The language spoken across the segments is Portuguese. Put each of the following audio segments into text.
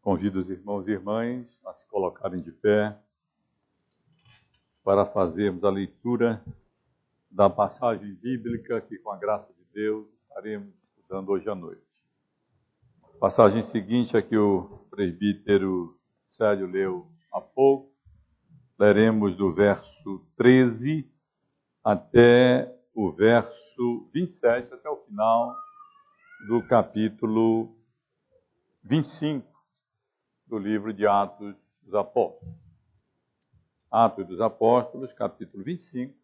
Convido os irmãos e irmãs a se colocarem de pé para fazermos a leitura da passagem bíblica que, com a graça de Deus, estaremos estudando hoje à noite. A passagem seguinte é que o presbítero Sérgio leu há pouco. Leremos do verso 13 até o verso 27, até o final do capítulo 25 do livro de Atos dos Apóstolos. Atos dos Apóstolos, capítulo 25,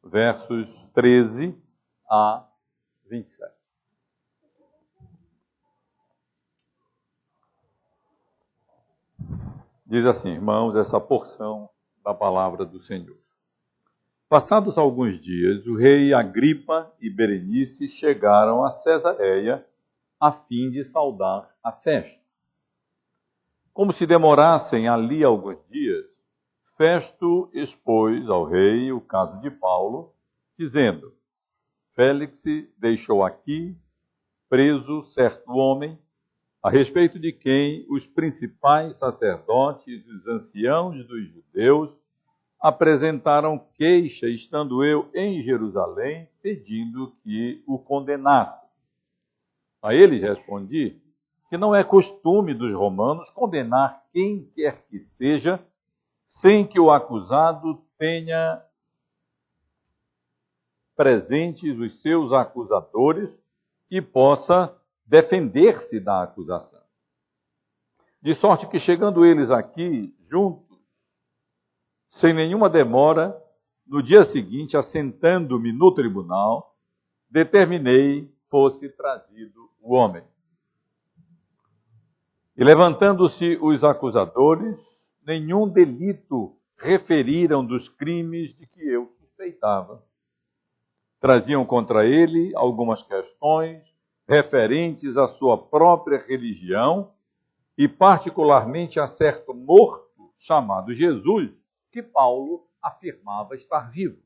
versos 13 a 27. Diz assim, irmãos, essa porção da palavra do Senhor. Passados alguns dias, o rei Agripa e Berenice chegaram a Cesareia a fim de saudar a festa. Como se demorassem ali alguns dias, Festo expôs ao rei o caso de Paulo, dizendo: Félix deixou aqui preso certo homem, a respeito de quem os principais sacerdotes e os anciãos dos judeus apresentaram queixa, estando eu em Jerusalém, pedindo que o condenasse. A eles respondi que não é costume dos romanos condenar quem quer que seja, sem que o acusado tenha presentes os seus acusadores e possa defender-se da acusação. De sorte que, chegando eles aqui juntos, sem nenhuma demora, no dia seguinte, assentando-me no tribunal, determinei fosse trazido o homem. E levantando-se os acusadores, nenhum delito referiram dos crimes de que eu suspeitava. Traziam contra ele algumas questões referentes à sua própria religião e particularmente a certo morto chamado Jesus, que Paulo afirmava estar vivo.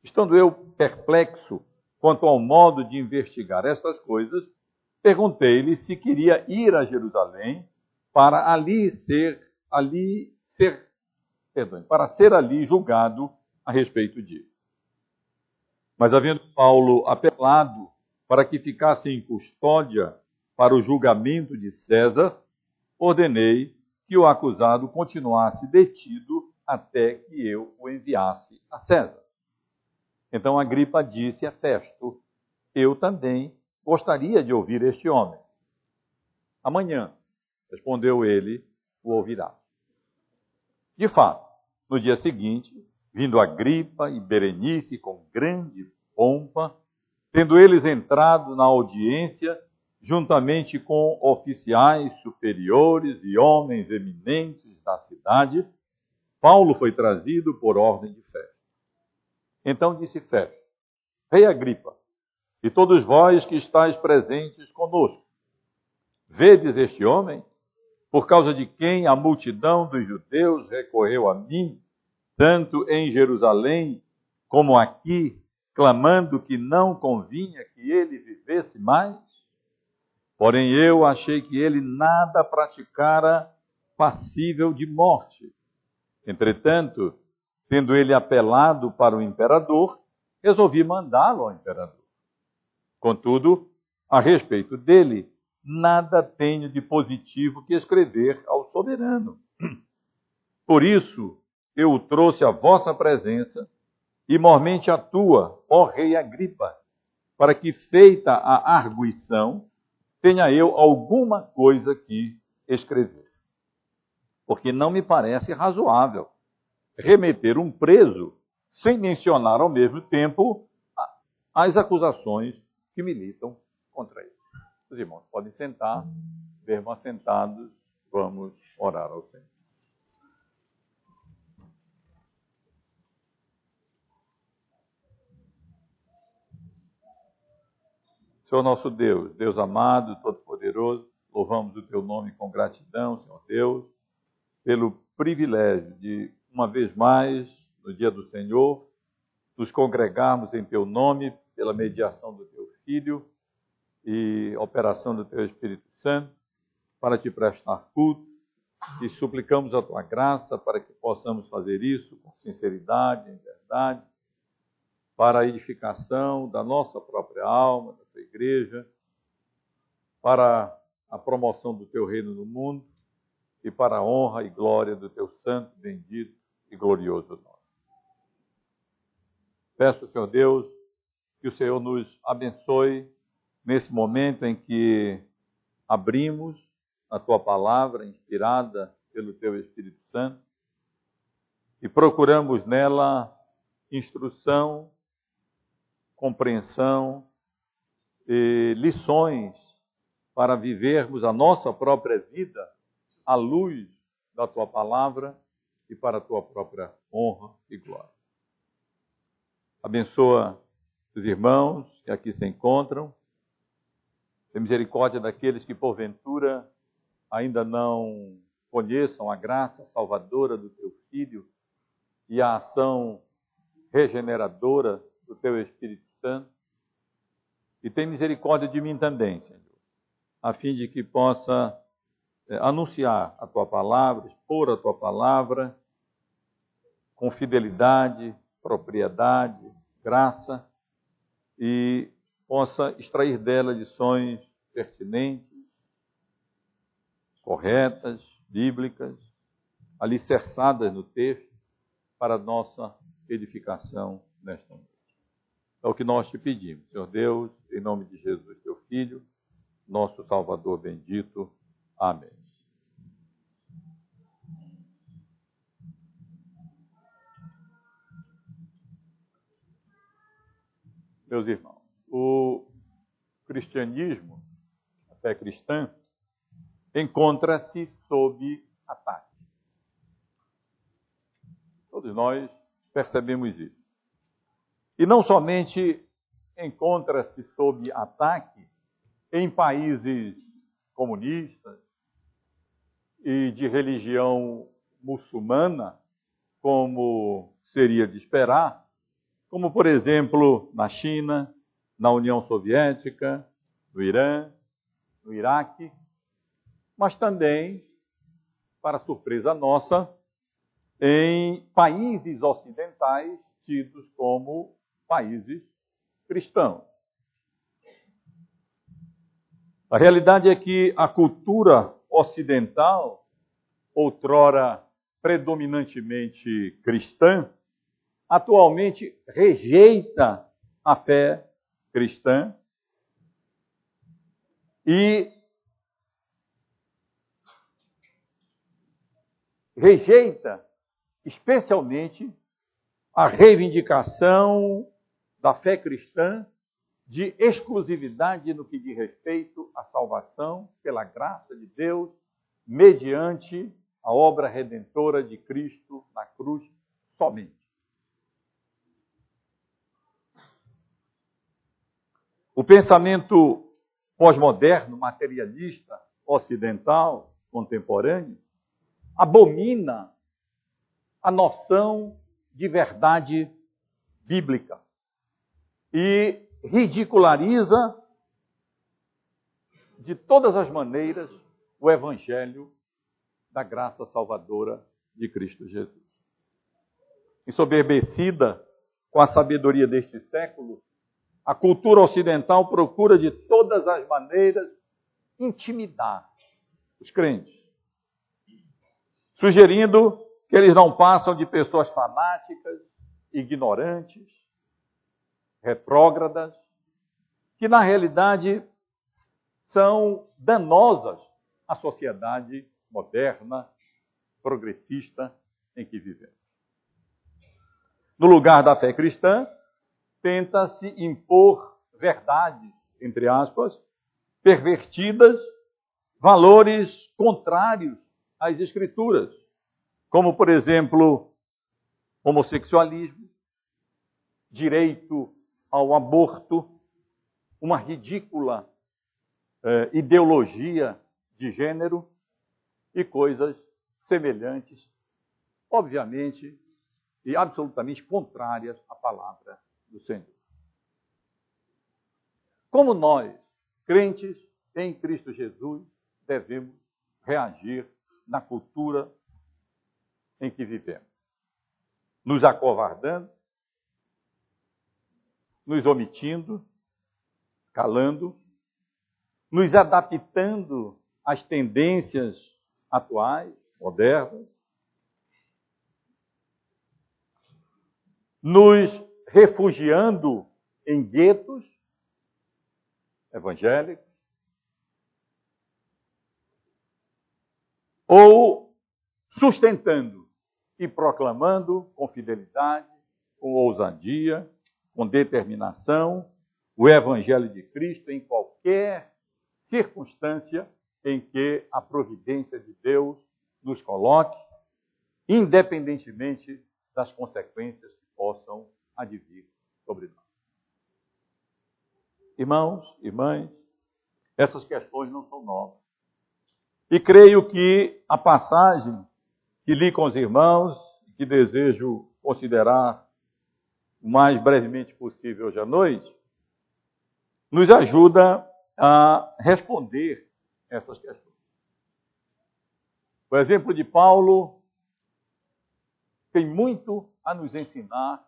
Estando eu perplexo quanto ao modo de investigar estas coisas, perguntei-lhe se queria ir a Jerusalém para ser ali julgado a respeito disso. Mas havendo Paulo apelado para que ficasse em custódia para o julgamento de César, ordenei que o acusado continuasse detido até que eu o enviasse a César. Então Agripa disse a Festo: eu também gostaria de ouvir este homem. Amanhã, respondeu ele, o ouvirá. De fato, no dia seguinte, vindo Agripa e Berenice com grande pompa, tendo eles entrado na audiência, juntamente com oficiais superiores e homens eminentes da cidade, Paulo foi trazido por ordem de Festo. Então disse Festo: Rei Agripa, e todos vós que estáis presentes conosco, vedes este homem, por causa de quem a multidão dos judeus recorreu a mim, tanto em Jerusalém como aqui, clamando que não convinha que ele vivesse mais? Porém eu achei que ele nada praticara passível de morte. Entretanto, tendo ele apelado para o imperador, resolvi mandá-lo ao imperador. Contudo, a respeito dele, nada tenho de positivo que escrever ao soberano. Por isso, eu o trouxe à vossa presença, e mormente a tua, ó rei Agripa, para que, feita a arguição, tenha eu alguma coisa que escrever. Porque não me parece razoável remeter um preso sem mencionar ao mesmo tempo as acusações que militam contra ele. Os irmãos podem sentar, mesmo assentados, vamos orar ao Senhor. Senhor nosso Deus, Deus amado, todo-poderoso, louvamos o teu nome com gratidão, Senhor Deus, pelo privilégio de, uma vez mais, no dia do Senhor, nos congregarmos em teu nome, pela mediação do teu Filho e operação do teu Espírito Santo, para te prestar culto e suplicamos a tua graça para que possamos fazer isso com sinceridade, em verdade, para a edificação da nossa própria alma, da tua igreja, para a promoção do teu reino no mundo e para a honra e glória do teu santo, bendito e glorioso nome. Peço, Senhor Deus, que o Senhor nos abençoe nesse momento em que abrimos a tua palavra, inspirada pelo teu Espírito Santo, e procuramos nela instrução, compreensão e lições para vivermos a nossa própria vida à luz da tua palavra e para a tua própria honra e glória. Abençoa os irmãos que aqui se encontram. Tem misericórdia daqueles que, porventura, ainda não conheçam a graça salvadora do teu Filho e a ação regeneradora do teu Espírito Santo. E tem misericórdia de mim também, Senhor, a fim de que possa anunciar a tua palavra, expor a tua palavra com fidelidade, propriedade, graça, e possa extrair dela lições pertinentes, corretas, bíblicas, alicerçadas no texto, para a nossa edificação nesta noite. É o que nós te pedimos, Senhor Deus, em nome de Jesus, teu Filho, nosso Salvador bendito. Amém. Meus irmãos, o cristianismo, a fé cristã, encontra-se sob ataque. Todos nós percebemos isso. E não somente encontra-se sob ataque em países comunistas e de religião muçulmana, como seria de esperar, como, por exemplo, na China, na União Soviética, no Irã, no Iraque, mas também, para surpresa nossa, em países ocidentais tidos como países cristãos. A realidade é que a cultura ocidental, outrora predominantemente cristã, atualmente rejeita a fé cristã e rejeita especialmente a reivindicação da fé cristã de exclusividade no que diz respeito à salvação pela graça de Deus, mediante a obra redentora de Cristo na cruz somente. O pensamento pós-moderno, materialista, ocidental, contemporâneo, abomina a noção de verdade bíblica e ridiculariza de todas as maneiras o evangelho da graça salvadora de Cristo Jesus. Ensoberbecida com a sabedoria deste século, a cultura ocidental procura de todas as maneiras intimidar os crentes, sugerindo que eles não passam de pessoas fanáticas, ignorantes, retrógradas, que na realidade são danosas à sociedade moderna, progressista em que vivemos. No lugar da fé cristã, tenta-se impor verdades, entre aspas, pervertidas, valores contrários às Escrituras, como, por exemplo, homossexualismo, direito ao aborto, uma ridícula ideologia de gênero e coisas semelhantes, obviamente, e absolutamente contrárias à palavra do Senhor. Como nós, crentes em Cristo Jesus, devemos reagir na cultura em que vivemos. Nos acovardando, nos omitindo, calando, nos adaptando às tendências atuais, modernas, nos refugiando em guetos evangélicos, ou sustentando e proclamando com fidelidade, com ousadia, com determinação, o Evangelho de Cristo em qualquer circunstância em que a providência de Deus nos coloque, independentemente das consequências que possam advir sobre nós. Irmãos, irmãs, essas questões não são novas. E creio que a passagem que li com os irmãos, que desejo considerar o mais brevemente possível hoje à noite, nos ajuda a responder essas questões. O exemplo de Paulo tem muito a nos ensinar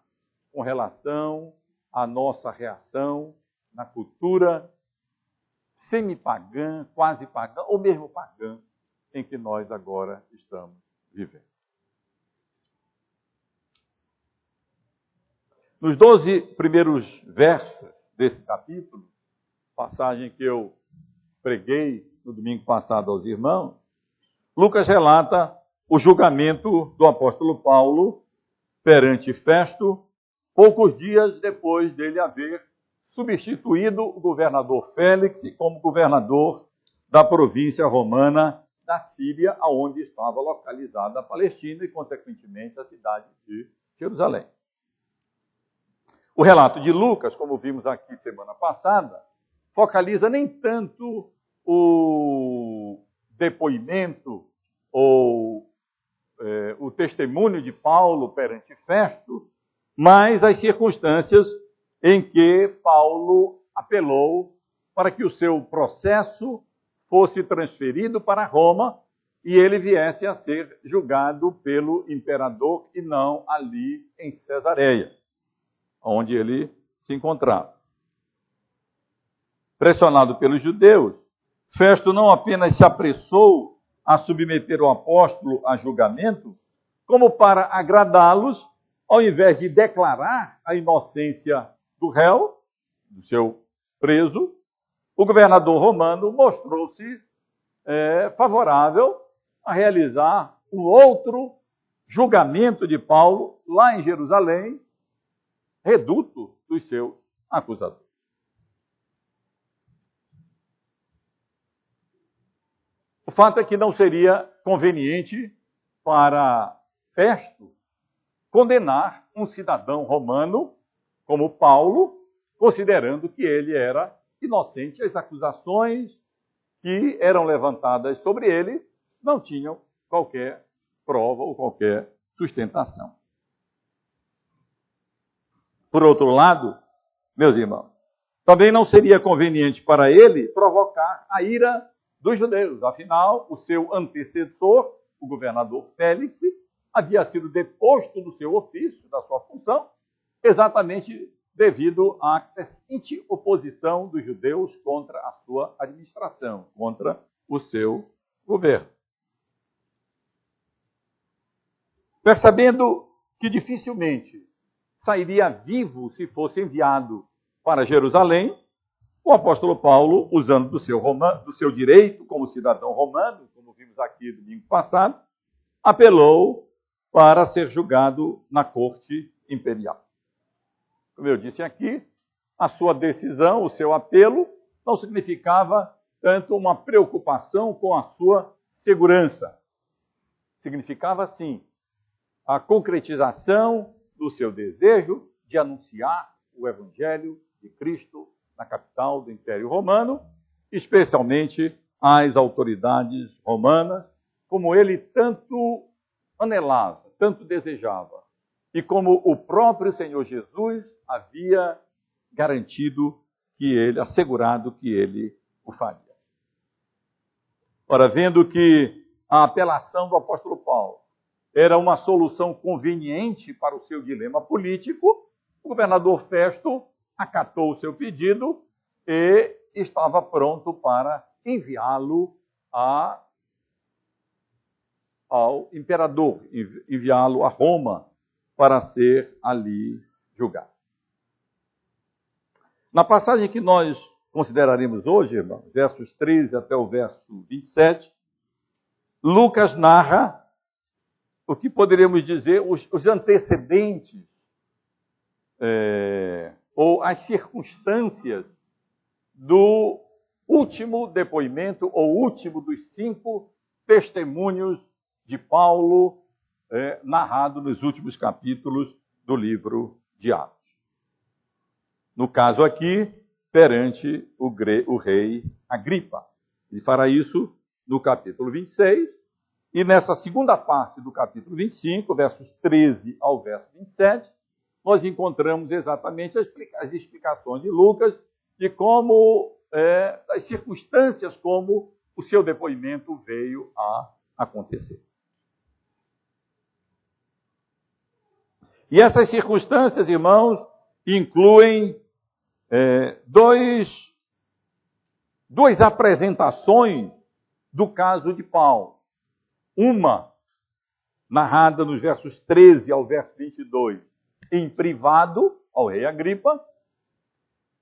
com relação à nossa reação na cultura semi-pagã, quase pagã, ou mesmo pagã, em que nós agora estamos vivendo. Nos 12 primeiros versos desse capítulo, passagem que eu preguei no domingo passado aos irmãos, Lucas relata o julgamento do apóstolo Paulo perante Festo, poucos dias depois dele haver substituído o governador Félix como governador da província romana da Síria, onde estava localizada a Palestina e, consequentemente, a cidade de Jerusalém. O relato de Lucas, como vimos aqui semana passada, focaliza nem tanto o depoimento ou o testemunho de Paulo perante Festo, mas as circunstâncias em que Paulo apelou para que o seu processo fosse transferido para Roma e ele viesse a ser julgado pelo imperador e não ali em Cesareia, onde ele se encontrava. Pressionado pelos judeus, Festo não apenas se apressou a submeter o apóstolo a julgamento, como para agradá-los, ao invés de declarar a inocência do réu, do seu preso, o governador romano mostrou-se favorável a realizar um outro julgamento de Paulo lá em Jerusalém, reduto dos seus acusadores. O fato é que não seria conveniente para Festo condenar um cidadão romano como Paulo, considerando que ele era inocente. As acusações que eram levantadas sobre ele não tinham qualquer prova ou qualquer sustentação. Por outro lado, meus irmãos, também não seria conveniente para ele provocar a ira dos judeus. Afinal, o seu antecessor, o governador Félix, havia sido deposto do seu ofício, da sua função, exatamente devido à crescente oposição dos judeus contra a sua administração, contra o seu governo. Percebendo que dificilmente sairia vivo se fosse enviado para Jerusalém, o apóstolo Paulo, usando do seu direito como cidadão romano, como vimos aqui no domingo passado, apelou para ser julgado na corte imperial. Como eu disse aqui, a sua decisão, o seu apelo, não significava tanto uma preocupação com a sua segurança. Significava, sim, a concretização do seu desejo de anunciar o Evangelho de Cristo na capital do Império Romano, especialmente às autoridades romanas, como ele tanto anelava, tanto desejava, e como o próprio Senhor Jesus havia garantido que ele, assegurado que ele o faria. Ora, vendo que a apelação do apóstolo Paulo era uma solução conveniente para o seu dilema político, o governador Festo acatou o seu pedido e estava pronto para enviá-lo ao imperador, enviá-lo a Roma para ser ali julgado. Na passagem que nós consideraremos hoje, irmãos, versos 13 até o verso 27, Lucas narra o que poderíamos dizer os antecedentes ou as circunstâncias do último depoimento ou último dos 5 testemunhos de Paulo narrado nos últimos capítulos do livro de Atos. No caso aqui, perante o rei Agripa. Ele fará isso no capítulo 26, e nessa segunda parte do capítulo 25, versos 13 ao verso 27, nós encontramos exatamente as explicações de Lucas de como, das circunstâncias como o seu depoimento veio a acontecer. E essas circunstâncias, irmãos, incluem duas apresentações do caso de Paulo. Uma, narrada nos versos 13 ao verso 22, em privado ao rei Agripa,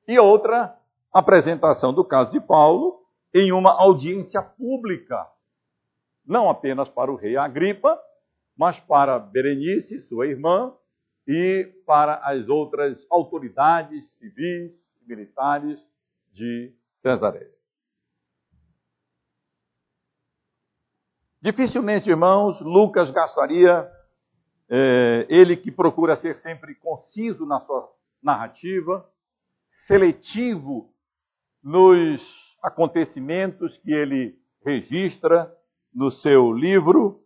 e outra apresentação do caso de Paulo em uma audiência pública, não apenas para o rei Agripa, mas para Berenice, sua irmã, e para as outras autoridades civis e militares de Cesareia. Dificilmente, irmãos, Lucas gastaria, ele que procura ser sempre conciso na sua narrativa, seletivo nos acontecimentos que ele registra no seu livro,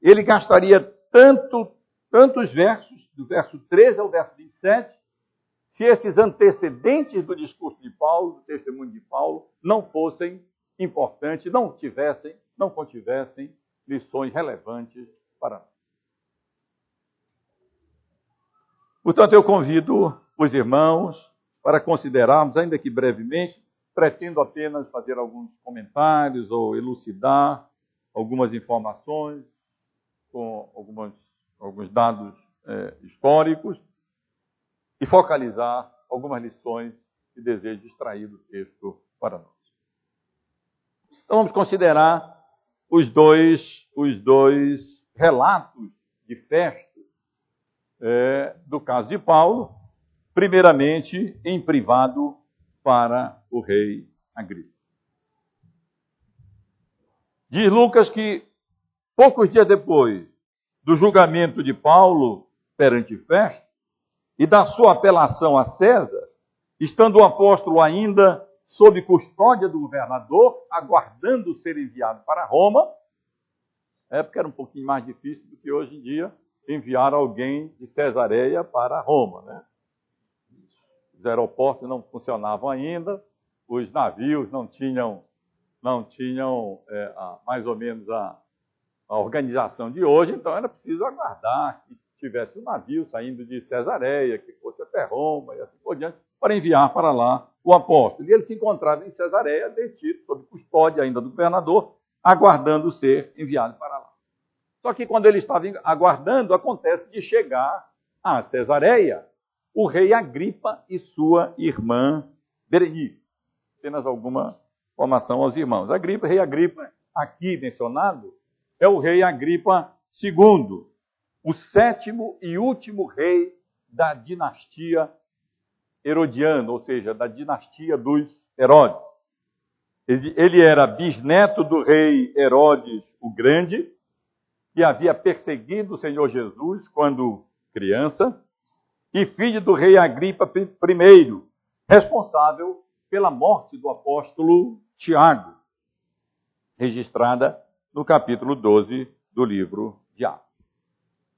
ele gastaria tantos versos, do verso 13 ao verso 27, se esses antecedentes do discurso de Paulo, do testemunho de Paulo, não fossem importantes, não contivessem lições relevantes para nós. Portanto, eu convido os irmãos para considerarmos, ainda que brevemente, pretendo apenas fazer alguns comentários ou elucidar algumas informações com alguns dados históricos e focalizar algumas lições que desejo extrair do texto para nós. Então vamos considerar os dois relatos de Festo do caso de Paulo, primeiramente em privado para o rei Agripa. Diz Lucas que poucos dias depois do julgamento de Paulo perante Festo e da sua apelação a César, estando o apóstolo ainda sob custódia do governador, aguardando ser enviado para Roma, porque era um pouquinho mais difícil do que hoje em dia enviar alguém de Cesareia para Roma, né? Os aeroportos não funcionavam ainda, os navios não tinham mais ou menos a organização de hoje, então era preciso aguardar que tivesse um navio saindo de Cesareia, que fosse até Roma e assim por diante, para enviar para lá o apóstolo. E ele se encontrava em Cesareia, detido, sob custódia ainda do governador, aguardando ser enviado para lá. Só que quando ele estava aguardando, acontece de chegar a Cesareia o rei Agripa e sua irmã Berenice. Apenas alguma informação aos irmãos. Rei Agripa, aqui mencionado, é o rei Agripa II, o 7º e último rei da dinastia herodiana, ou seja, da dinastia dos Herodes. Ele era bisneto do rei Herodes o Grande, que havia perseguido o Senhor Jesus quando criança, e filho do rei Agripa I, responsável pela morte do apóstolo Tiago, registrada no capítulo 12 do livro de Atos.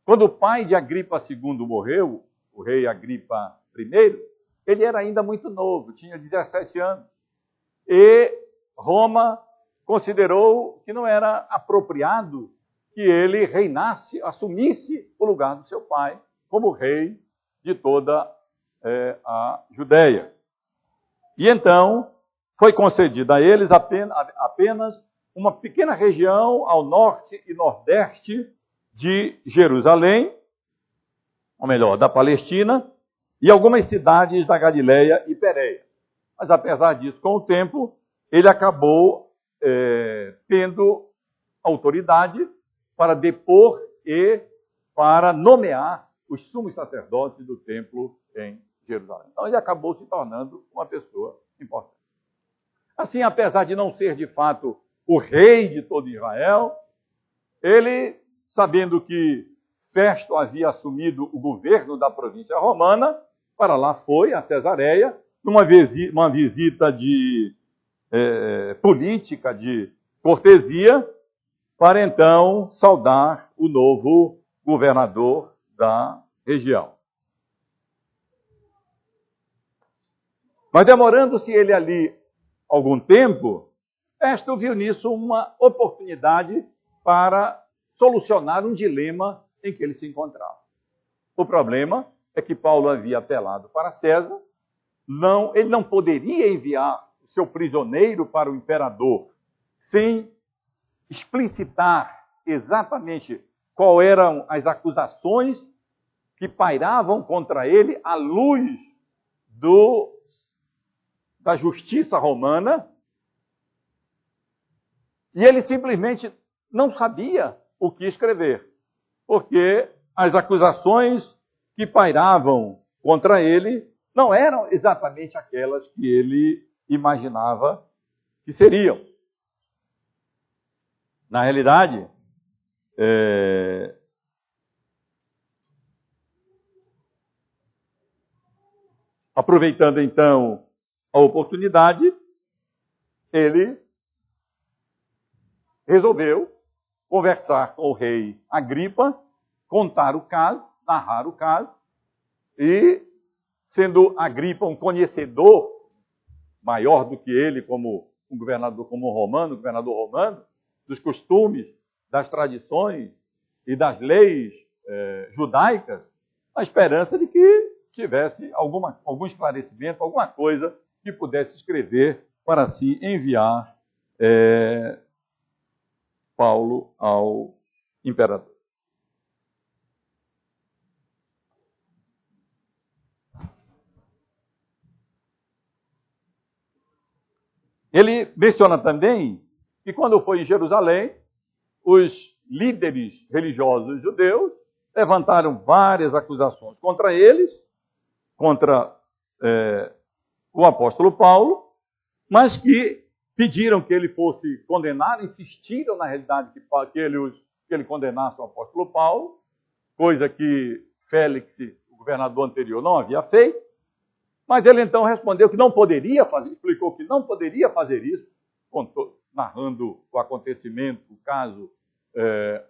Quando o pai de Agripa II morreu, o rei Agripa I, ele era ainda muito novo, tinha 17 anos. E Roma considerou que não era apropriado que ele reinasse, assumisse o lugar do seu pai como rei de toda a Judéia. E então foi concedida a eles apenas uma pequena região ao norte e nordeste de Jerusalém, ou melhor, da Palestina, e algumas cidades da Galileia e Pérea. Mas apesar disso, com o tempo, ele acabou tendo autoridade para depor e para nomear os sumos sacerdotes do templo em Jerusalém. Então ele acabou se tornando uma pessoa importante. Assim, apesar de não ser de fato o rei de todo Israel, ele, sabendo que Festo havia assumido o governo da província romana, para lá foi, a Cesareia, numa visita de política, de cortesia, para então saudar o novo governador da região. Mas demorando-se ele ali algum tempo, Festo viu nisso uma oportunidade para solucionar um dilema em que ele se encontrava. O problema é que Paulo havia apelado para César, ele não poderia enviar o seu prisioneiro para o imperador sem explicitar exatamente qual eram as acusações que pairavam contra ele à luz da justiça romana, e ele simplesmente não sabia o que escrever, porque as acusações que pairavam contra ele não eram exatamente aquelas que ele imaginava que seriam. Na realidade, aproveitando então a oportunidade, ele resolveu conversar com o rei Agripa, contar o caso, narrar o caso, e, sendo Agripa um conhecedor maior do que ele como um governador romano, dos costumes, das tradições e das leis judaicas, a esperança de que tivesse algum esclarecimento, alguma coisa que pudesse escrever para se enviar Paulo ao imperador. Ele menciona também que quando foi em Jerusalém, os líderes religiosos judeus levantaram várias acusações contra eles, contra o apóstolo Paulo, mas que pediram que ele fosse condenado, insistiram na realidade que ele condenasse o apóstolo Paulo, coisa que Félix, o governador anterior, não havia feito. Mas ele então respondeu que não poderia fazer, explicou que não poderia fazer isso, narrando o acontecimento, o caso,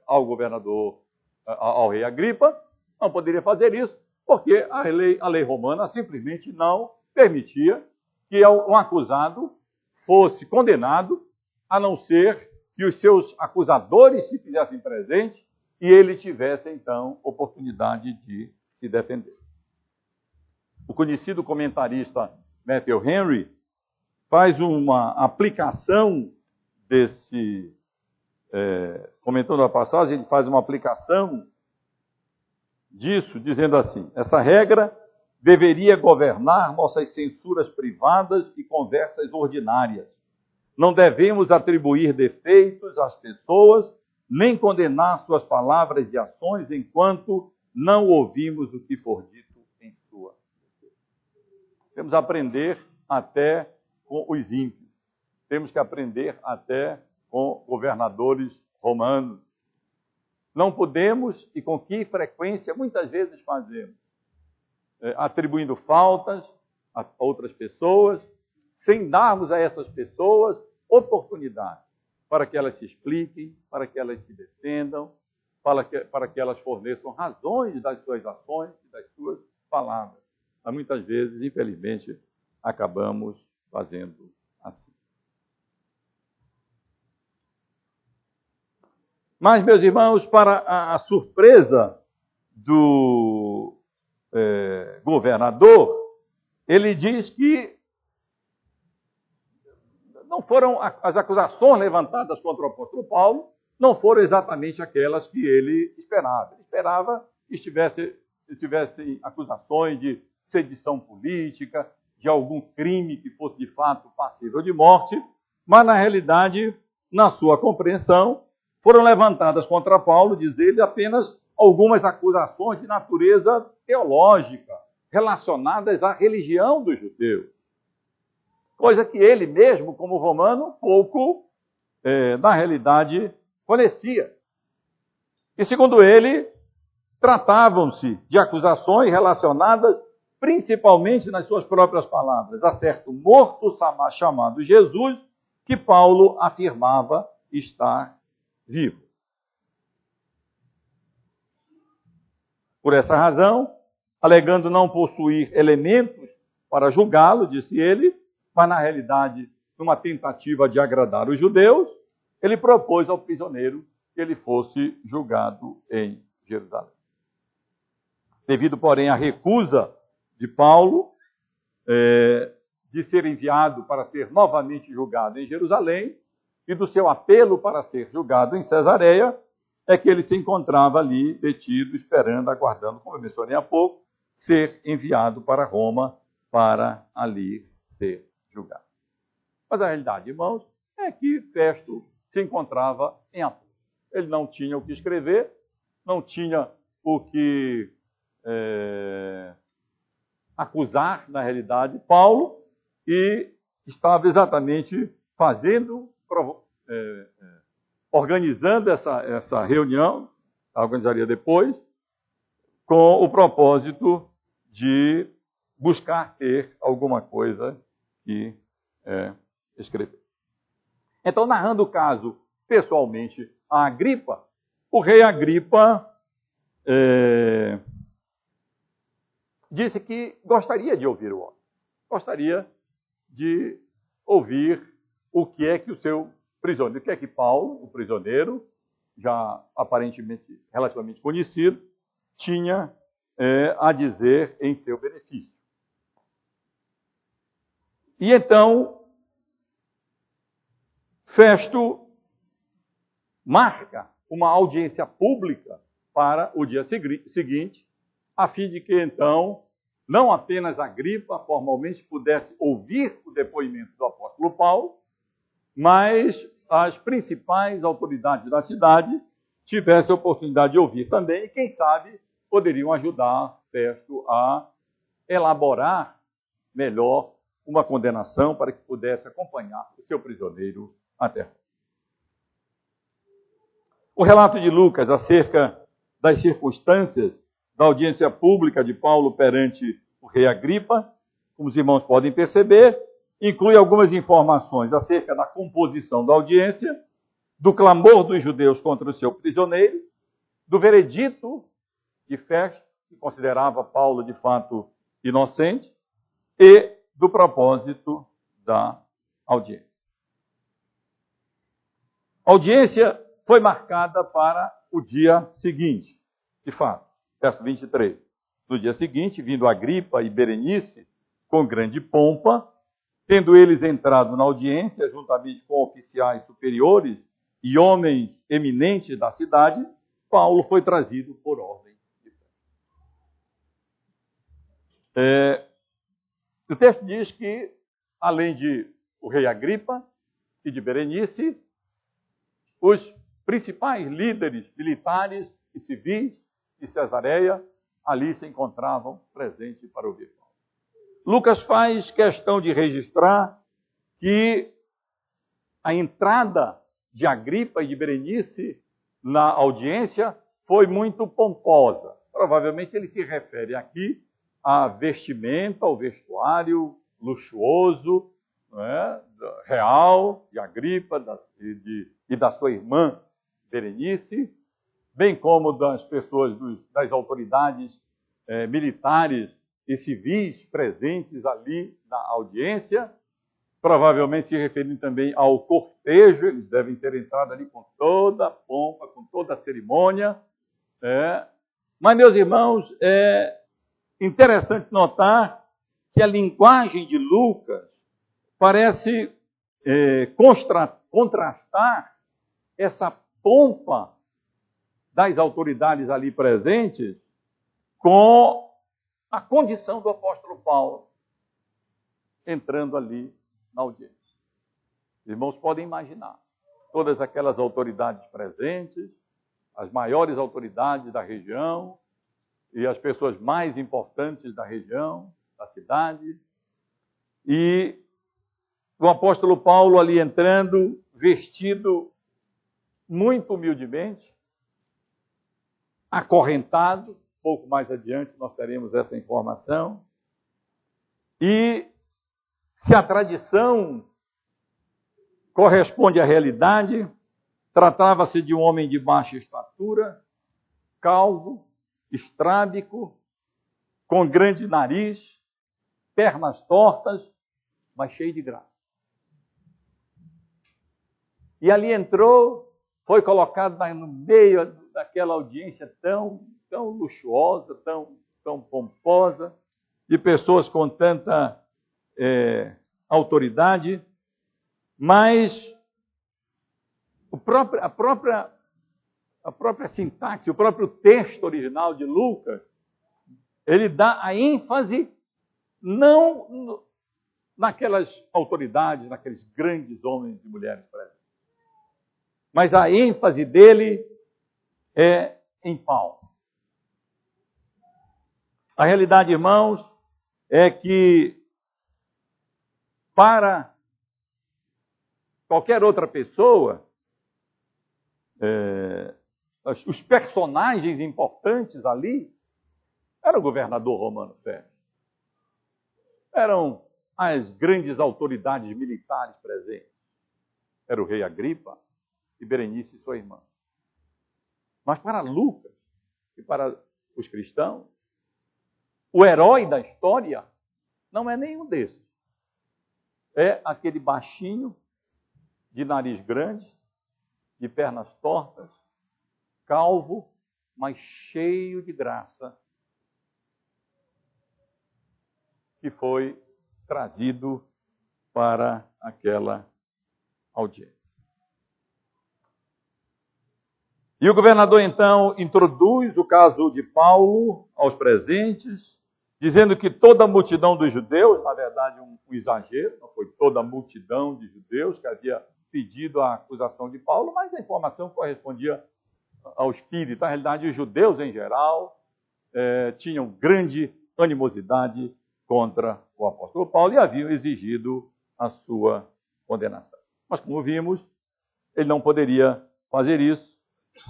ao governador, ao rei Agripa, não poderia fazer isso, porque a lei romana simplesmente não permitia que um acusado fosse condenado, a não ser que os seus acusadores se fizessem presentes e ele tivesse, então, oportunidade de se defender. O conhecido comentarista Matthew Henry faz uma aplicação comentando a passagem, ele faz uma aplicação disso, dizendo assim: essa regra deveria governar nossas censuras privadas e conversas ordinárias. Não devemos atribuir defeitos às pessoas, nem condenar suas palavras e ações enquanto não ouvimos o que for dito em sua. Temos que aprender até com os ímpios. Temos que aprender até com governadores romanos. Não podemos, e com que frequência muitas vezes fazemos, atribuindo faltas a outras pessoas, sem darmos a essas pessoas oportunidade para que elas se expliquem, para que elas se defendam, para que elas forneçam razões das suas ações e das suas palavras. Mas muitas vezes, infelizmente, acabamos fazendo assim. Mas, meus irmãos, para a surpresa do governador, ele diz que não foram as acusações levantadas contra o apóstolo Paulo, não foram exatamente aquelas que ele esperava. Ele esperava que tivessem acusações de sedição política, de algum crime que fosse de fato passível de morte, mas na realidade, na sua compreensão, foram levantadas contra Paulo, diz ele, apenas algumas acusações de natureza teológica, relacionadas à religião dos judeus. Coisa que ele mesmo, como romano, pouco, na realidade, conhecia. E, segundo ele, tratavam-se de acusações relacionadas, principalmente nas suas próprias palavras, a certo morto chamado Jesus, que Paulo afirmava estar vivo. Por essa razão, alegando não possuir elementos para julgá-lo, disse ele, mas na realidade, numa tentativa de agradar os judeus, ele propôs ao prisioneiro que ele fosse julgado em Jerusalém. Devido, porém, à recusa de Paulo de ser enviado para ser novamente julgado em Jerusalém e do seu apelo para ser julgado em Cesareia, é que ele se encontrava ali detido, esperando, aguardando, como eu mencionei há pouco, ser enviado para Roma para ali ser julgado. Mas a realidade, irmãos, é que Festo se encontrava em Apulia. Ele não tinha o que escrever, não tinha o que acusar, na realidade, Paulo, e estava exatamente organizando essa reunião, organizaria depois, com o propósito de buscar ter alguma coisa que escrever. Então, narrando o caso pessoalmente a Agripa, o rei Agripa disse que gostaria de ouvir o homem. Gostaria de ouvir o que é que o seu prisioneiro, o que é que Paulo, o prisioneiro, já aparentemente relativamente conhecido, tinha a dizer em seu benefício. E então, Festo marca uma audiência pública para o dia seguinte, a fim de que então, não apenas Agripa formalmente pudesse ouvir o depoimento do apóstolo Paulo, mas as principais autoridades da cidade tivessem a oportunidade de ouvir também, e quem sabe poderiam ajudar Festo a elaborar melhor uma condenação para que pudesse acompanhar o seu prisioneiro até Roma. O relato de Lucas acerca das circunstâncias da audiência pública de Paulo perante o rei Agripa, como os irmãos podem perceber, inclui algumas informações acerca da composição da audiência, do clamor dos judeus contra o seu prisioneiro, do veredito de Festo, que considerava Paulo de fato inocente, e do propósito da audiência. A audiência foi marcada para o dia seguinte, de fato, verso 23. No dia seguinte, vindo Agripa e Berenice, com grande pompa, tendo eles entrado na audiência, juntamente com oficiais superiores e homens eminentes da cidade, Paulo foi trazido por ordem de Festo. O texto diz que, além de o rei Agripa e de Berenice, os principais líderes militares e civis de Cesareia ali se encontravam presentes para ouvir Paulo. Lucas faz questão de registrar que a entrada de Agripa e de Berenice na audiência foi muito pomposa. Provavelmente ele se refere aqui à vestimenta, ao vestuário luxuoso, não é, real de Agripa e da sua irmã Berenice, bem como das pessoas, das autoridades militares e civis presentes ali na audiência, provavelmente se referindo também ao cortejo, eles devem ter entrado ali com toda a pompa, com toda a cerimônia. Mas, meus irmãos, é interessante notar que a linguagem de Lucas parece contrastar essa pompa das autoridades ali presentes com a condição do apóstolo Paulo entrando ali na audiência. Os irmãos podem imaginar todas aquelas autoridades presentes, as maiores autoridades da região e as pessoas mais importantes da região, da cidade, e o apóstolo Paulo ali entrando, vestido muito humildemente, acorrentado, pouco mais adiante nós teremos essa informação, e se a tradição corresponde à realidade, tratava-se de um homem de baixa estatura, calvo, estrábico, com grande nariz, pernas tortas, mas cheio de graça. E ali entrou, foi colocado no meio daquela audiência tão luxuosa, tão pomposa, de pessoas com tanta autoridade, mas a própria sintaxe, o próprio texto original de Lucas, ele dá a ênfase não naquelas autoridades, naqueles grandes homens e mulheres presentes, mas a ênfase dele é em Paulo. A realidade, irmãos, é que para qualquer outra pessoa, os personagens importantes ali eram o governador Romano Félix, eram as grandes autoridades militares presentes, era o rei Agripa e Berenice, sua irmã. Mas para Lucas e para os cristãos, o herói da história não é nenhum desses. É aquele baixinho, de nariz grande, de pernas tortas, calvo, mas cheio de graça, que foi trazido para aquela audiência. E o governador, então, introduz o caso de Paulo aos presentes, dizendo que toda a multidão dos judeus, na verdade um exagero, não foi toda a multidão de judeus que havia pedido a acusação de Paulo, mas a informação correspondia ao espírito. Na realidade, os judeus em geral tinham grande animosidade contra o apóstolo Paulo e haviam exigido a sua condenação. Mas, como vimos, ele não poderia fazer isso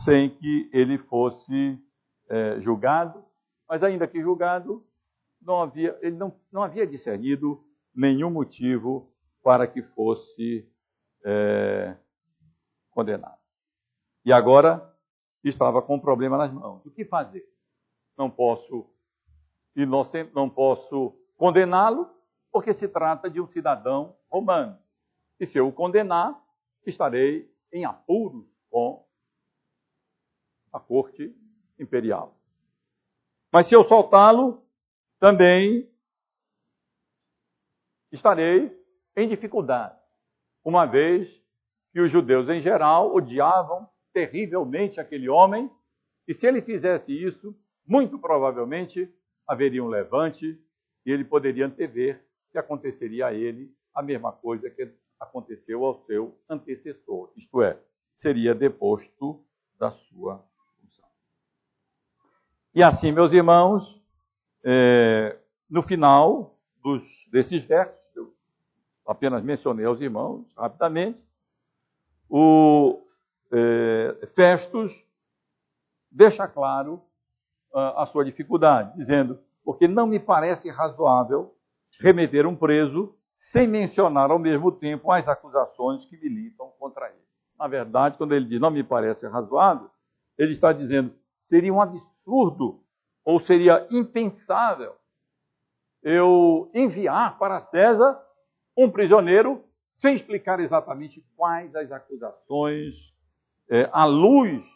sem que ele fosse julgado, mas ainda que julgado, ele não havia discernido nenhum motivo para que fosse condenado. E agora estava com um problema nas mãos. O que fazer? Não posso condená-lo, porque se trata de um cidadão romano. E se eu o condenar, estarei em apuros com a corte imperial. Mas se eu soltá-lo, também estarei em dificuldade, uma vez que os judeus em geral odiavam terrivelmente aquele homem, e se ele fizesse isso, muito provavelmente haveria um levante e ele poderia antever que aconteceria a ele a mesma coisa que aconteceu ao seu antecessor, isto é, seria deposto da sua função. E assim, meus irmãos, no final desses versos, eu apenas mencionei aos irmãos rapidamente, o Festus deixa claro a sua dificuldade, dizendo, porque não me parece razoável remeter um preso sem mencionar ao mesmo tempo as acusações que militam contra ele. Na verdade, quando ele diz não me parece razoável, ele está dizendo seria um absurdo ou seria impensável eu enviar para César um prisioneiro, sem explicar exatamente quais as acusações,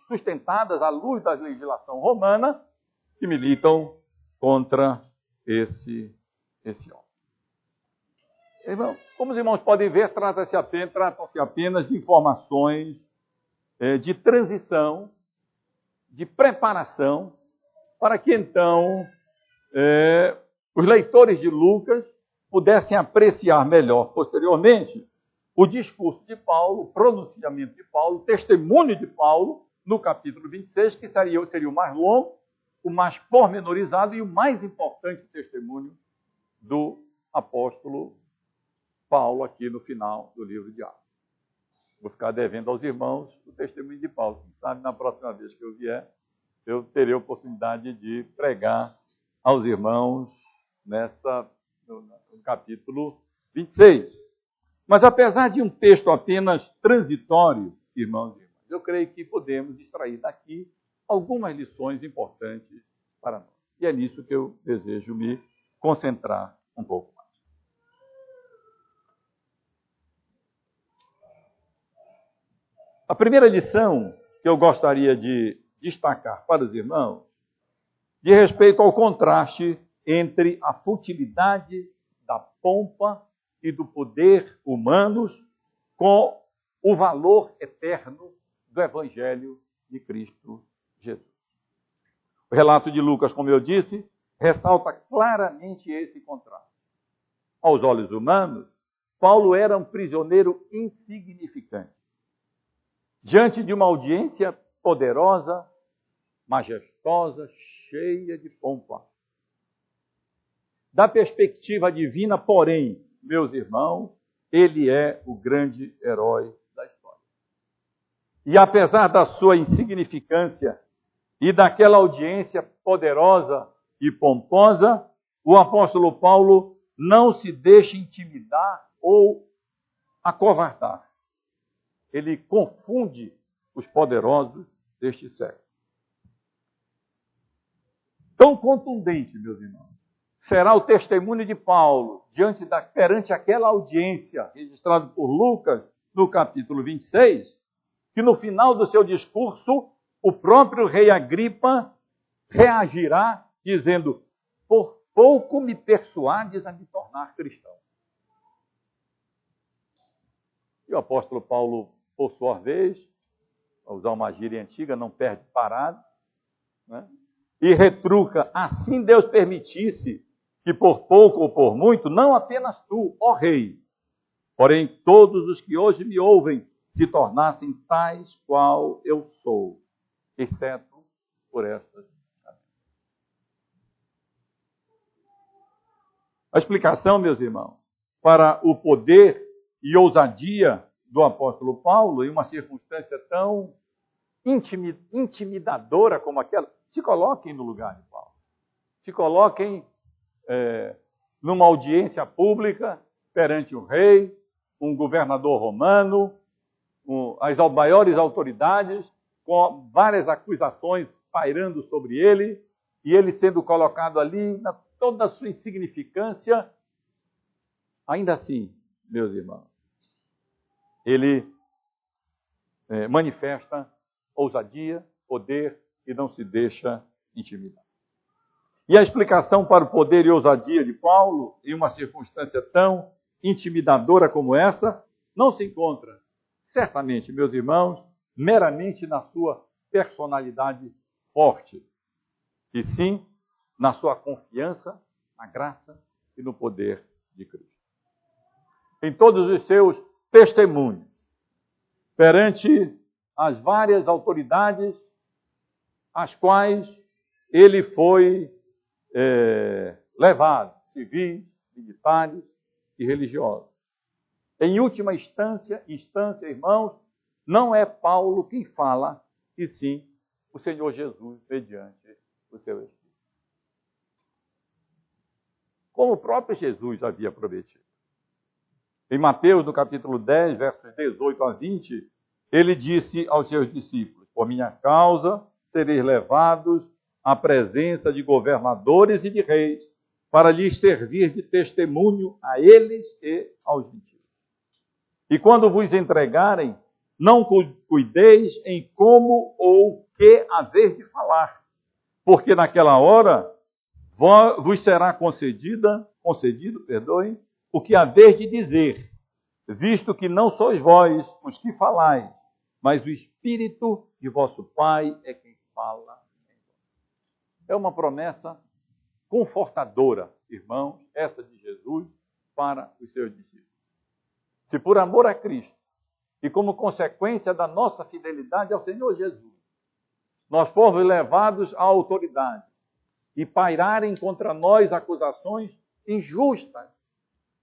sustentadas à luz da legislação romana, que militam contra esse homem. Irmão, como os irmãos podem ver, tratam-se apenas de informações de transição, de preparação, para que então os leitores de Lucas pudessem apreciar melhor posteriormente o discurso de Paulo, o pronunciamento de Paulo, o testemunho de Paulo, no capítulo 26, que seria o mais longo, o mais pormenorizado e o mais importante testemunho do apóstolo Paulo aqui no final do livro de Atos. Vou ficar devendo aos irmãos o testemunho de Paulo. Quem sabe na próxima vez que eu vier, eu terei a oportunidade de pregar aos irmãos no capítulo 26. Mas apesar de um texto apenas transitório, irmãos e irmãs, eu creio que podemos extrair daqui algumas lições importantes para nós. E é nisso que eu desejo me concentrar um pouco mais. A primeira lição que eu gostaria de destacar para os irmãos, de respeito ao contraste entre a futilidade da pompa e do poder humanos com o valor eterno do Evangelho de Cristo Jesus. O relato de Lucas, como eu disse, ressalta claramente esse contraste. Aos olhos humanos, Paulo era um prisioneiro insignificante. Diante de uma audiência poderosa, majestosa, cheia de pompa. Da perspectiva divina, porém, meus irmãos, ele é o grande herói da história. E apesar da sua insignificância e daquela audiência poderosa e pomposa, o apóstolo Paulo não se deixa intimidar ou acovardar. Ele confunde os poderosos deste século. Tão contundente, meus irmãos, será o testemunho de Paulo perante aquela audiência registrada por Lucas no capítulo 26, que no final do seu discurso, o próprio rei Agripa reagirá dizendo: por pouco me persuades a me tornar cristão. E o apóstolo Paulo, por sua vez, a usar uma gíria antiga, não perde parado, né? E retruca: assim Deus permitisse que por pouco ou por muito, não apenas tu, ó rei, porém todos os que hoje me ouvem se tornassem tais qual eu sou, exceto por estas. A explicação, meus irmãos, para o poder e ousadia do apóstolo Paulo, em uma circunstância tão intimidadora como aquela, se coloquem no lugar de Paulo. Se coloquem numa audiência pública perante um rei, um governador romano, as maiores autoridades, com várias acusações pairando sobre ele, e ele sendo colocado ali, toda a sua insignificância. Ainda assim, meus irmãos, ele manifesta ousadia, poder e não se deixa intimidar. E a explicação para o poder e ousadia de Paulo, em uma circunstância tão intimidadora como essa, não se encontra, certamente, meus irmãos, meramente na sua personalidade forte, e sim na sua confiança, na graça e no poder de Cristo. Em todos os seus testemunhos, perante as várias autoridades às quais ele foi levado, civis, militares e religiosos. Em última instância, irmãos, não é Paulo quem fala, e sim o Senhor Jesus mediante o seu Espírito. Como o próprio Jesus havia prometido. Em Mateus, no capítulo 10, versos 18 a 20, ele disse aos seus discípulos: por minha causa sereis levados à presença de governadores e de reis, para lhes servir de testemunho a eles e aos gentios. E quando vos entregarem, não cuideis em como ou que haver de falar, porque naquela hora vos será concedido, o que haver de dizer, visto que não sois vós os que falais, mas o Espírito de vosso Pai é quem fala. É uma promessa confortadora, irmãos, essa de Jesus para os seus discípulos. Se por amor a Cristo e como consequência da nossa fidelidade ao Senhor Jesus, nós formos levados à autoridade e pairarem contra nós acusações injustas,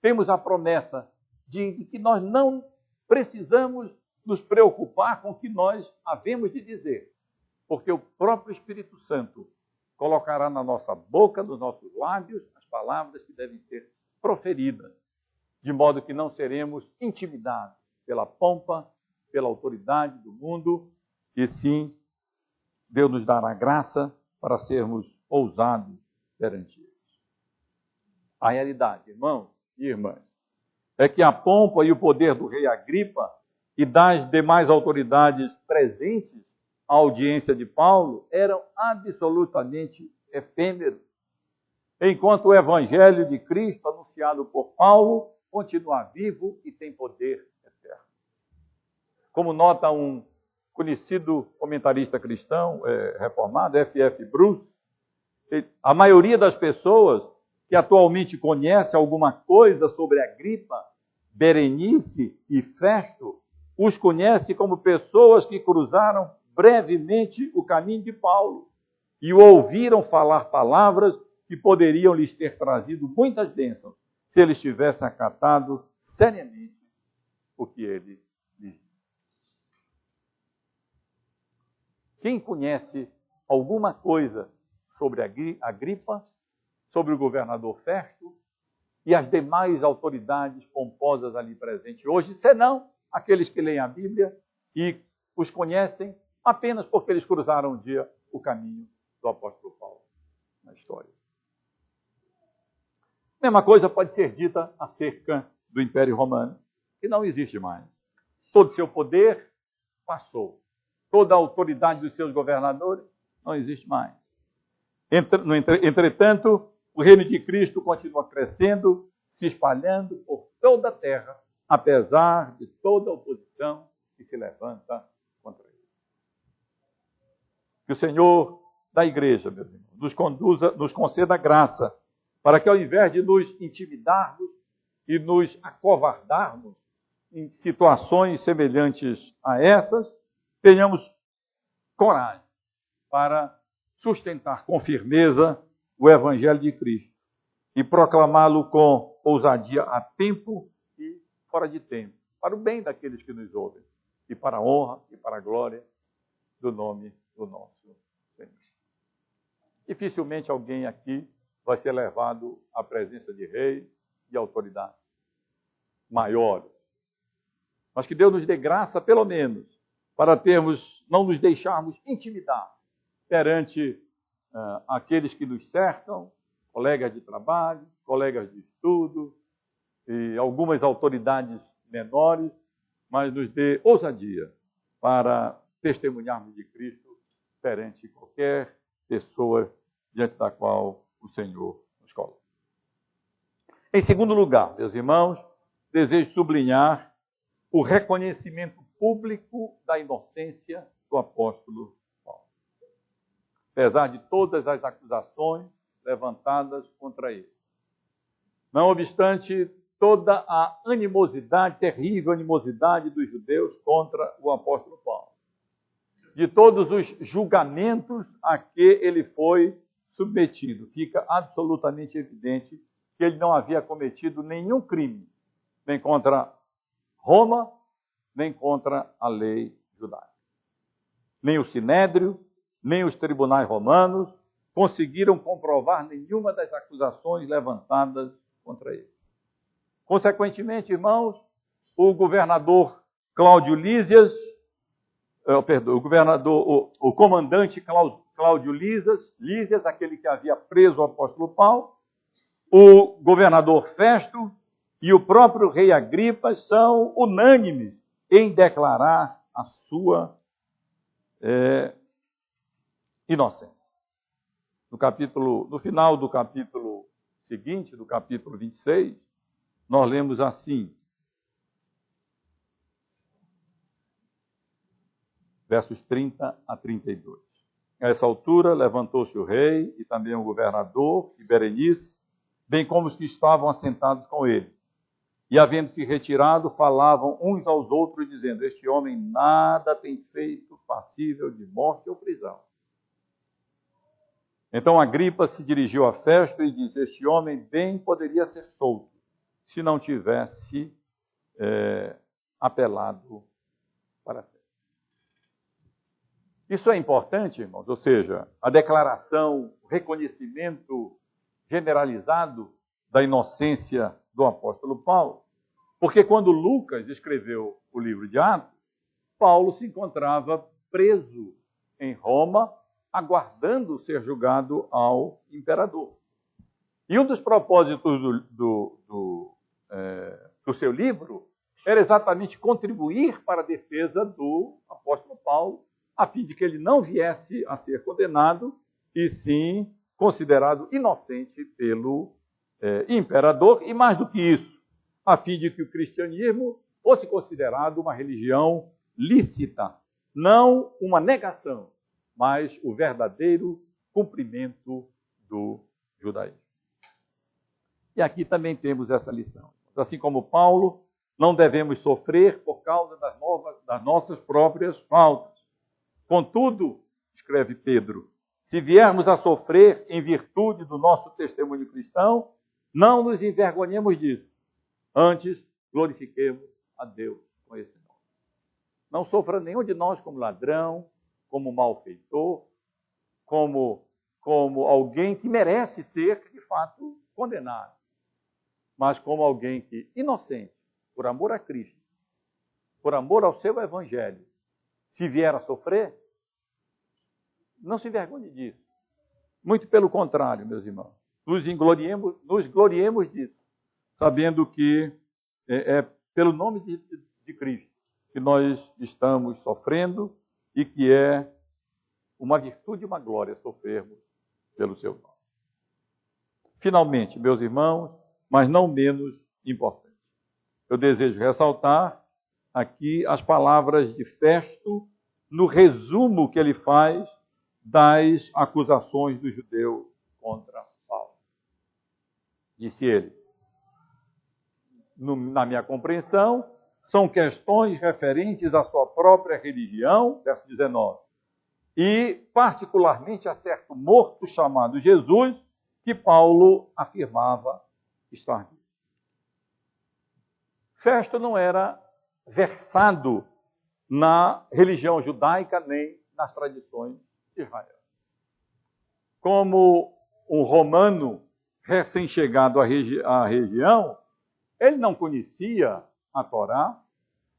temos a promessa de que nós não precisamos nos preocupar com o que nós havemos de dizer, porque o próprio Espírito Santo colocará na nossa boca, nos nossos lábios, as palavras que devem ser proferidas, de modo que não seremos intimidados pela pompa, pela autoridade do mundo, e sim, Deus nos dará graça para sermos ousados perante eles. A realidade, irmãos e irmãs, é que a pompa e o poder do rei Agripa e das demais autoridades presentes à audiência de Paulo eram absolutamente efêmeros, enquanto o evangelho de Cristo, anunciado por Paulo, continua vivo e tem poder eterno. Como nota um conhecido comentarista cristão reformado, F.F. Bruce, a maioria das pessoas que atualmente conhece alguma coisa sobre Agripa, Berenice e Festo, os conhece como pessoas que cruzaram brevemente o caminho de Paulo e o ouviram falar palavras que poderiam lhes ter trazido muitas bênçãos se eles tivessem acatado seriamente o que ele lhes disse. Quem conhece alguma coisa sobre Agripa, sobre o governador Festo e as demais autoridades pomposas ali presentes hoje, senão aqueles que leem a Bíblia e os conhecem apenas porque eles cruzaram um dia o caminho do apóstolo Paulo na história. A mesma coisa pode ser dita acerca do Império Romano, que não existe mais. Todo o seu poder passou. Toda a autoridade dos seus governadores não existe mais. Entretanto, o reino de Cristo continua crescendo, se espalhando por toda a terra, apesar de toda a oposição que se levanta contra ele. Que o Senhor da igreja, meus irmãos, nos conceda graça para que, ao invés de nos intimidarmos e nos acovardarmos em situações semelhantes a essas, tenhamos coragem para sustentar com firmeza o Evangelho de Cristo e proclamá-lo com ousadia a tempo e fora de tempo, para o bem daqueles que nos ouvem e para a honra e para a glória do nome do nosso Senhor. Dificilmente alguém aqui vai ser levado à presença de reis e autoridades maiores. Mas que Deus nos dê graça, pelo menos, para não nos deixarmos intimidar perante aqueles que nos cercam, colegas de trabalho, colegas de estudo e algumas autoridades menores, mas nos dê ousadia para testemunharmos de Cristo perante qualquer pessoa diante da qual o Senhor nos coloca. Em segundo lugar, meus irmãos, desejo sublinhar o reconhecimento público da inocência do apóstolo Paulo. Apesar de todas as acusações levantadas contra ele. Não obstante toda a animosidade, terrível animosidade dos judeus contra o apóstolo Paulo. De todos os julgamentos a que ele foi submetido, fica absolutamente evidente que ele não havia cometido nenhum crime, nem contra Roma, nem contra a lei judaica. Nem o Sinédrio, nem os tribunais romanos conseguiram comprovar nenhuma das acusações levantadas contra ele. Consequentemente, irmãos, o governador Cláudio Lísias, o comandante Cláudio Lísias, aquele que havia preso o apóstolo Paulo, o governador Festo e o próprio rei Agripa são unânimes em declarar a sua inocência. No final do capítulo seguinte, do capítulo 26, nós lemos assim, versos 30 a 32. A essa altura, levantou-se o rei e também o governador e Berenice, bem como os que estavam assentados com ele. E, havendo-se retirado, falavam uns aos outros, dizendo: este homem nada tem feito passível de morte ou prisão. Então Agripa se dirigiu a Festo e disse: este homem bem poderia ser solto, se não tivesse apelado para ser. Isso é importante, irmãos, ou seja, a declaração, o reconhecimento generalizado da inocência do apóstolo Paulo. Porque quando Lucas escreveu o livro de Atos, Paulo se encontrava preso em Roma, aguardando ser julgado ao imperador. E um dos propósitos do seu livro era exatamente contribuir para a defesa do apóstolo Paulo, a fim de que ele não viesse a ser condenado, e sim considerado inocente pelo imperador, e mais do que isso, a fim de que o cristianismo fosse considerado uma religião lícita, não uma negação, mas o verdadeiro cumprimento do judaísmo. E aqui também temos essa lição. Assim como Paulo, não devemos sofrer por causa das nossas próprias faltas. Contudo, escreve Pedro, se viermos a sofrer em virtude do nosso testemunho cristão, não nos envergonhemos disso. Antes, glorifiquemos a Deus com esse nome. Não sofra nenhum de nós como ladrão, como malfeitor, como alguém que merece ser, de fato, condenado. Mas como alguém que, inocente, por amor a Cristo, por amor ao seu evangelho, se vier a sofrer, não se envergonhe disso. Muito pelo contrário, meus irmãos. Nos gloriemos disso, sabendo que é pelo nome de Cristo que nós estamos sofrendo e que é uma virtude e uma glória sofrermos pelo seu nome. Finalmente, meus irmãos, mas não menos importante, eu desejo ressaltar aqui as palavras de Festo no resumo que ele faz das acusações dos judeus contra Paulo. Disse ele: na minha compreensão, são questões referentes à sua própria religião, verso 19, e particularmente a certo morto chamado Jesus, que Paulo afirmava estar vivo. Festo não era versado na religião judaica nem nas tradições de Israel. Como um romano recém-chegado à região, ele não conhecia a Torá,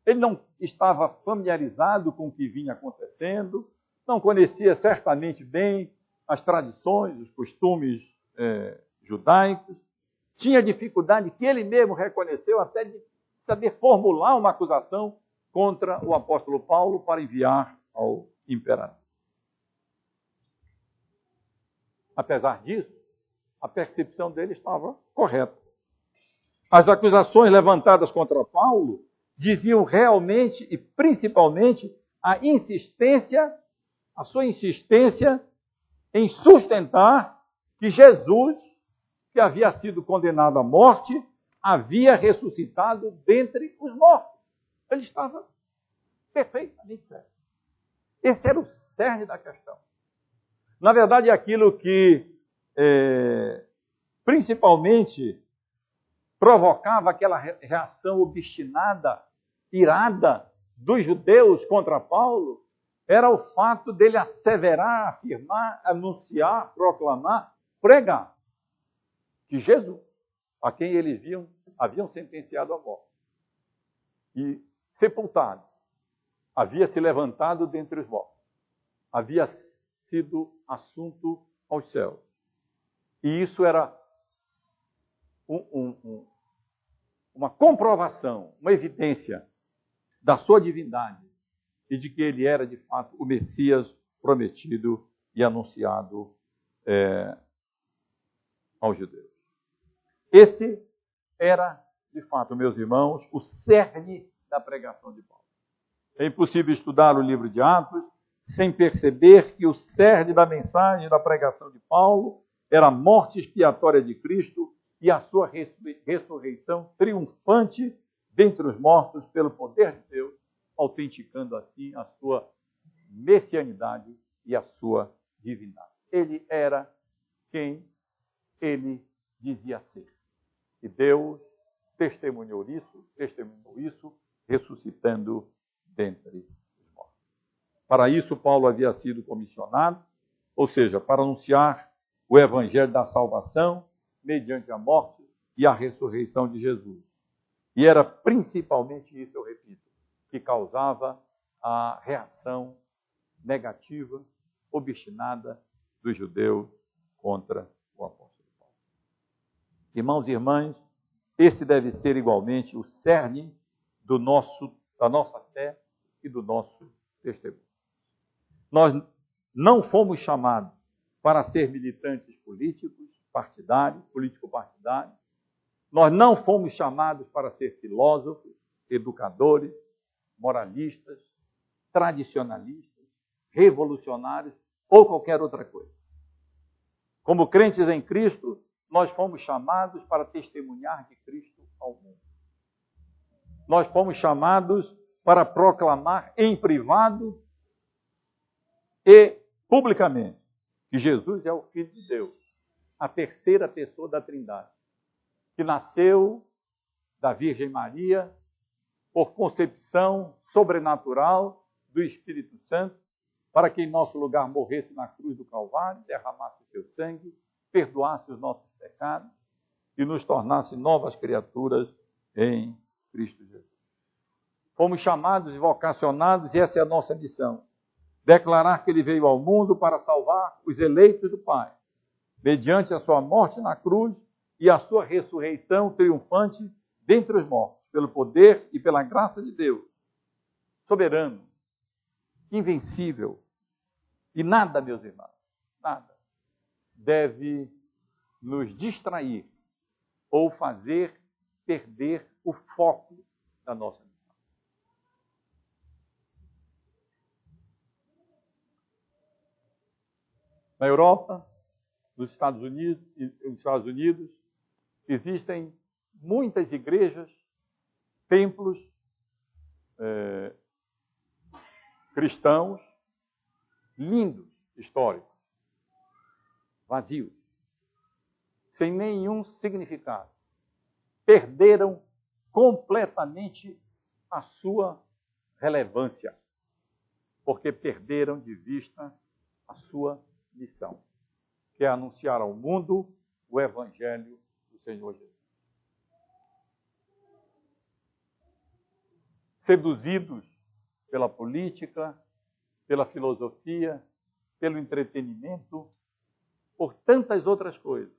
ele não estava familiarizado com o que vinha acontecendo, não conhecia certamente bem as tradições, os costumes judaicos, tinha dificuldade, que ele mesmo reconheceu, até de saber formular uma acusação contra o apóstolo Paulo para enviar ao imperador. Apesar disso, a percepção dele estava correta. As acusações levantadas contra Paulo diziam realmente e principalmente a sua insistência em sustentar que Jesus, que havia sido condenado à morte, havia ressuscitado dentre os mortos. Ele estava perfeitamente certo. Esse era o cerne da questão. Na verdade, aquilo que principalmente provocava aquela reação obstinada, irada dos judeus contra Paulo, era o fato dele asseverar, afirmar, anunciar, proclamar, pregar que Jesus, a quem eles haviam sentenciado à morte e sepultado, havia se levantado dentre os mortos, havia sido assunto aos céus. E isso era uma comprovação, uma evidência da sua divindade e de que ele era, de fato, o Messias prometido e anunciado aos judeus. Esse era, de fato, meus irmãos, o cerne da pregação de Paulo. É impossível estudar o livro de Atos sem perceber que o cerne da mensagem da pregação de Paulo era a morte expiatória de Cristo e a sua ressurreição triunfante dentre os mortos pelo poder de Deus, autenticando assim a sua messianidade e a sua divindade. Ele era quem ele dizia ser. E Deus testemunhou isso, ressuscitando dentre os mortos. Para isso, Paulo havia sido comissionado, ou seja, para anunciar o evangelho da salvação mediante a morte e a ressurreição de Jesus. E era principalmente isso, eu repito, que causava a reação negativa, obstinada dos judeus contra o apóstolo Paulo. Irmãos e irmãs, esse deve ser igualmente o cerne da nossa fé e do nosso testemunho. Nós não fomos chamados para ser militantes políticos, político-partidários. Nós não fomos chamados para ser filósofos, educadores, moralistas, tradicionalistas, revolucionários ou qualquer outra coisa. Como crentes em Cristo, nós fomos chamados para testemunhar de Cristo ao mundo. Nós fomos chamados para proclamar em privado e publicamente que Jesus é o Filho de Deus, a terceira pessoa da Trindade, que nasceu da Virgem Maria por concepção sobrenatural do Espírito Santo, para que em nosso lugar morresse na cruz do Calvário, derramasse o seu sangue, perdoasse os nossos pecados e nos tornasse novas criaturas em Cristo Jesus. Fomos chamados e vocacionados, e essa é a nossa missão: declarar que ele veio ao mundo para salvar os eleitos do Pai, mediante a sua morte na cruz e a sua ressurreição triunfante dentre os mortos, pelo poder e pela graça de Deus, soberano, invencível. E nada, meus irmãos, nada deve nos distrair ou fazer perder o foco da nossa missão. Na Europa, nos Estados Unidos, existem muitas igrejas, templos cristãos, lindos, históricos, vazios, sem nenhum significado. Perderam completamente a sua relevância, porque perderam de vista a sua missão, que é anunciar ao mundo o Evangelho do Senhor Jesus. Seduzidos pela política, pela filosofia, pelo entretenimento, por tantas outras coisas,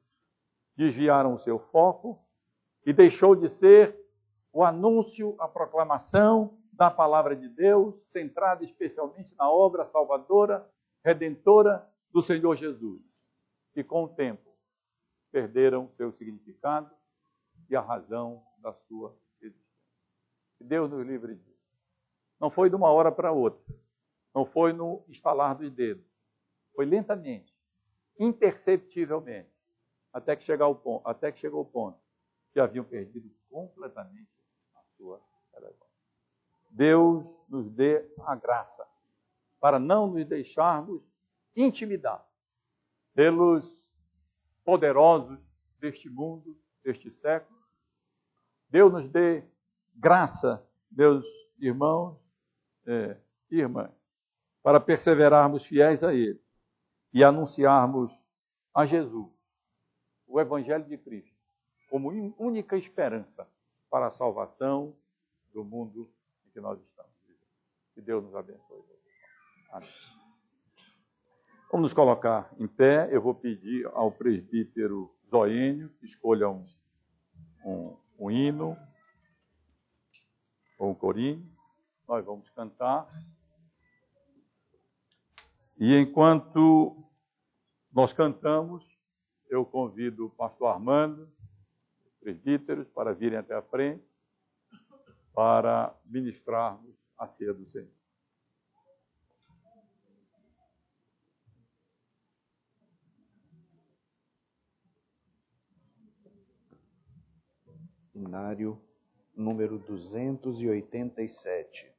desviaram o seu foco e deixou de ser o anúncio, a proclamação da palavra de Deus, centrada especialmente na obra salvadora, redentora do Senhor Jesus. E com o tempo, perderam seu significado e a razão da sua existência. Que Deus nos livre disso. Não foi de uma hora para outra. Não foi no estalar dos dedos. Foi lentamente, imperceptivelmente, até que chegou o ponto que haviam perdido completamente a sua relevância. Deus nos dê a graça para não nos deixarmos intimidar pelos poderosos deste mundo, deste século. Deus nos dê graça, meus irmãos e irmãs, para perseverarmos fiéis a Ele e anunciarmos a Jesus, o Evangelho de Cristo, como única esperança para a salvação do mundo em que nós estamos vivendo. Que Deus nos abençoe. Amém. Vamos nos colocar em pé. Eu vou pedir ao presbítero Zoênio que escolha um um hino, ou um corinho, nós vamos cantar. E enquanto nós cantamos, eu convido o pastor Armando, os presbíteros, para virem até a frente, para ministrarmos a ceia do Senhor. Inário número 287.